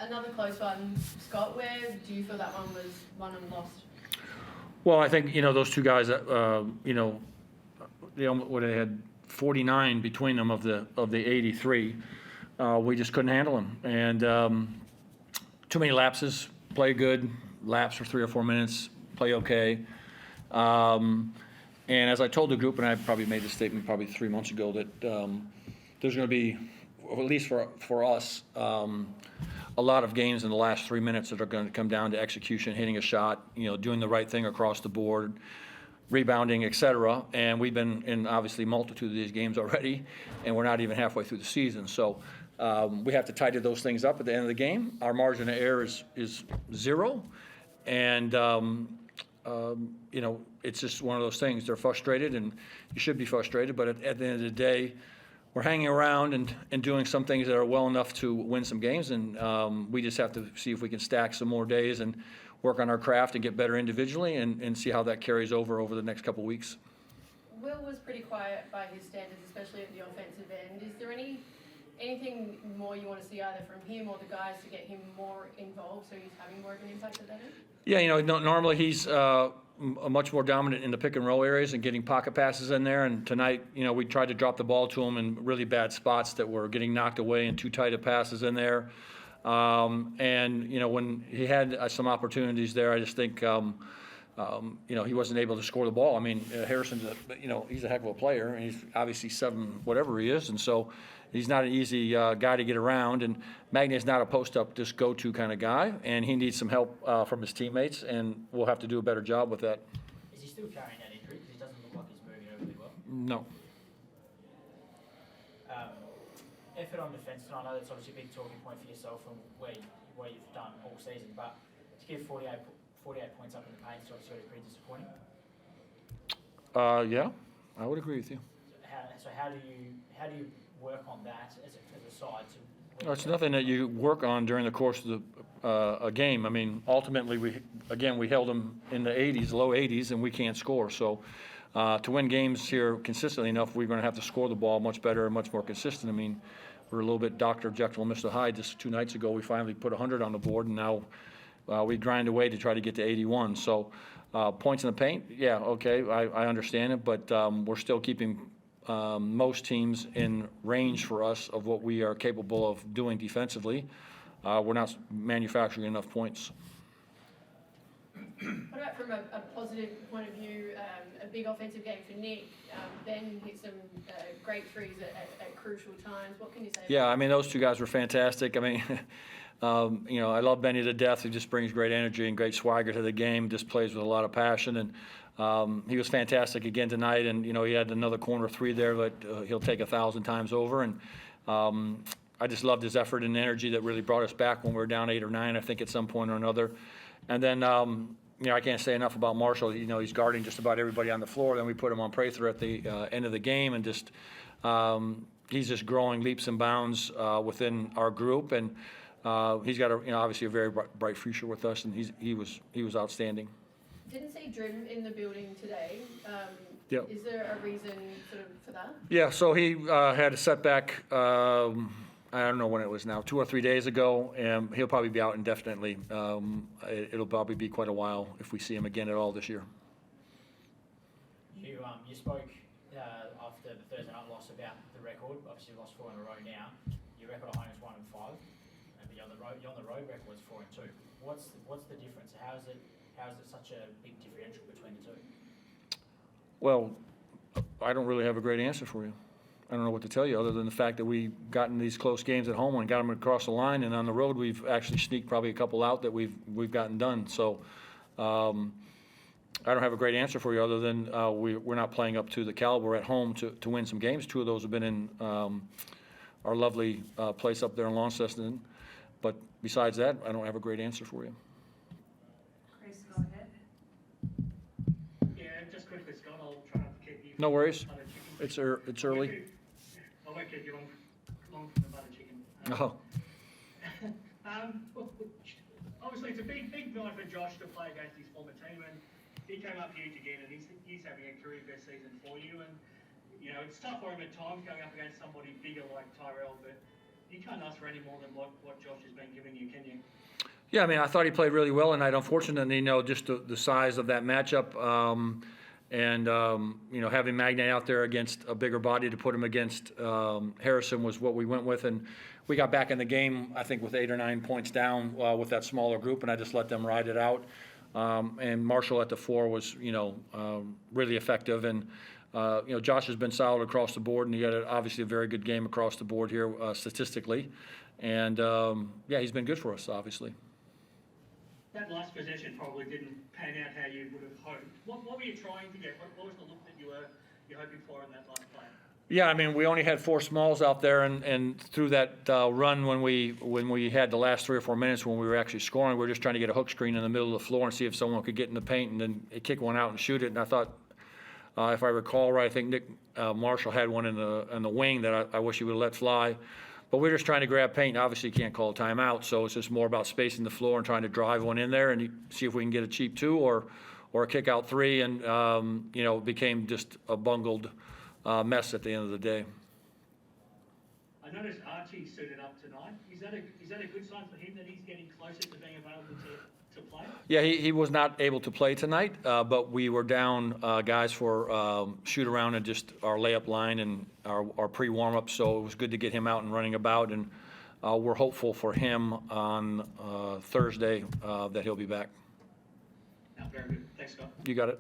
Another close one, Scott. Where do you feel that one was won and lost? Well, I think those two guys. They had 49 between them of the 83. We just couldn't handle them, and too many lapses. Play good, lapse for 3 or 4 minutes. Play okay. And as I told the group, and I probably made this statement probably 3 months ago, that there's going to be, at least for us, a lot of games in the last 3 minutes that are going to come down to execution, hitting a shot, doing the right thing across the board, rebounding, etc. And we've been in obviously multitude of these games already, and we're not even halfway through the season. So we have to tighten those things up at the end of the game. Our margin of error is 0, and it's just one of those things. They're frustrated, and you should be frustrated, but at the end of the day, we're hanging around and doing some things that are well enough to win some games, and we just have to see if we can stack some more days and work on our craft and get better individually and see how that carries over the next couple of weeks. Will was pretty quiet by his standards, especially at the offensive end. Is there anything more you want to see either from him or the guys to get him more involved so he's having more of an impact at that end? Yeah, normally he's much more dominant in the pick and roll areas and getting pocket passes in there. And tonight, we tried to drop the ball to him in really bad spots that were getting knocked away and too tight of passes in there. And when he had some opportunities there, I just think he wasn't able to score the ball. I mean, Harrison's he's a heck of a player, and he's obviously 7 whatever he is, and so he's not an easy guy to get around. And Magny's not a post-up, just go-to kind of guy, and he needs some help from his teammates, and we'll have to do a better job with that. Is he still carrying that injury? Because he doesn't look like he's moving overly well. No. Effort on defence, and I know that's obviously a big talking point for yourself and where you've done all season, but to give 48 points up in the paint is obviously pretty disappointing. Yeah, I would agree with you. So how do you work on that as a side? It's nothing that you work on during the course of a game. I mean, ultimately, we held them in the 80s, low 80s, and we can't score. So to win games here consistently enough, we're going to have to score the ball much better and much more consistent. I mean, we're a little bit Dr. Jekyll and Mr. Hyde. Just 2 nights ago, we finally put 100 on the board, and now we grind away to try to get to 81. So points in the paint, yeah, okay, I understand it, but we're still keeping most teams in range for us of what we are capable of doing defensively. We're not manufacturing enough points. What about from a positive point of view, a big offensive game for Nick? Ben hit some great threes at crucial times. What can you say? Yeah, I mean, those 2 guys were fantastic. I mean, I love Benny to death. He just brings great energy and great swagger to the game, just plays with a lot of passion. And he was fantastic again tonight. And, he had another corner 3 there that he'll take 1,000 times over. And I just loved his effort and energy that really brought us back when we were down 8 or 9, I think, at some point or another. And then, I can't say enough about Marshall. He's guarding just about everybody on the floor. Then we put him on Prather at the end of the game, and just he's just growing leaps and bounds within our group. And he's got obviously a very bright future with us, and he was outstanding. Didn't see Drim in the building today. Yep. Is there a reason sort of for that? Yeah, so he had a setback. I don't know when it was now, 2 or 3 days ago, and he'll probably be out indefinitely. It'll probably be quite a while if we see him again at all this year. You spoke after the Thursday night loss about the record. Obviously, you lost 4 in a row now. Your record at home is 1-5, but you're on the road record is 4-2. What's the difference? How is it such a big differential between the 2? Well, I don't really have a great answer for you. I don't know what to tell you other than the fact that we've gotten these close games at home and got them across the line, and on the road we've actually sneaked probably a couple out that we've gotten done. So I don't have a great answer for you other than we're not playing up to the caliber at home to win some games. 2 of those have been in our lovely place up there in Launceston. But besides that, I don't have a great answer for you. Chris, go ahead. Yeah, just quickly, Scott, I'll try not to keep you. No worries. It's early. I won't keep you long from the butter chicken. Obviously, it's a big night for Josh to play against his former team, and he came up huge again, and he's having a career best season for you. And it's tough for him at times going up against somebody bigger like Tyrell, but you can't ask for any more than what Josh has been giving you, can you? Yeah, I mean, I thought he played really well tonight. Unfortunately, just the size of that matchup, having Magnay out there against a bigger body to put him against Harrison was what we went with. And we got back in the game, I think, with 8 or 9 points down with that smaller group, and I just let them ride it out. And Marshall at the 4 was, really effective. And, Josh has been solid across the board, and he had obviously a very good game across the board here statistically. And, he's been good for us, obviously. That last possession probably didn't pan out how you would have hoped. What were you trying to get? What was the look that you're hoping for in that last play? Yeah, I mean, we only had 4 smalls out there, and through that run when we had the last 3 or 4 minutes when we were actually scoring, we were just trying to get a hook screen in the middle of the floor and see if someone could get in the paint and then kick one out and shoot it. And I thought, if I recall right, I think Nick Marshall had one in the wing that I wish he would have let fly. But we're just trying to grab paint. Obviously, you can't call a timeout, so it's just more about spacing the floor and trying to drive one in there and see if we can get a cheap 2 or a kick out 3. And it became just a bungled mess at the end of the day. I noticed Archie suited up tonight. Is that a good sign for him that he's getting closer to being available to play? Yeah, he was not able to play tonight, but we were down guys for shoot around and just our layup line and our pre-warm up, so it was good to get him out and running about, and we're hopeful for him on Thursday that he'll be back. No, very good. Thanks, Scott. You got it.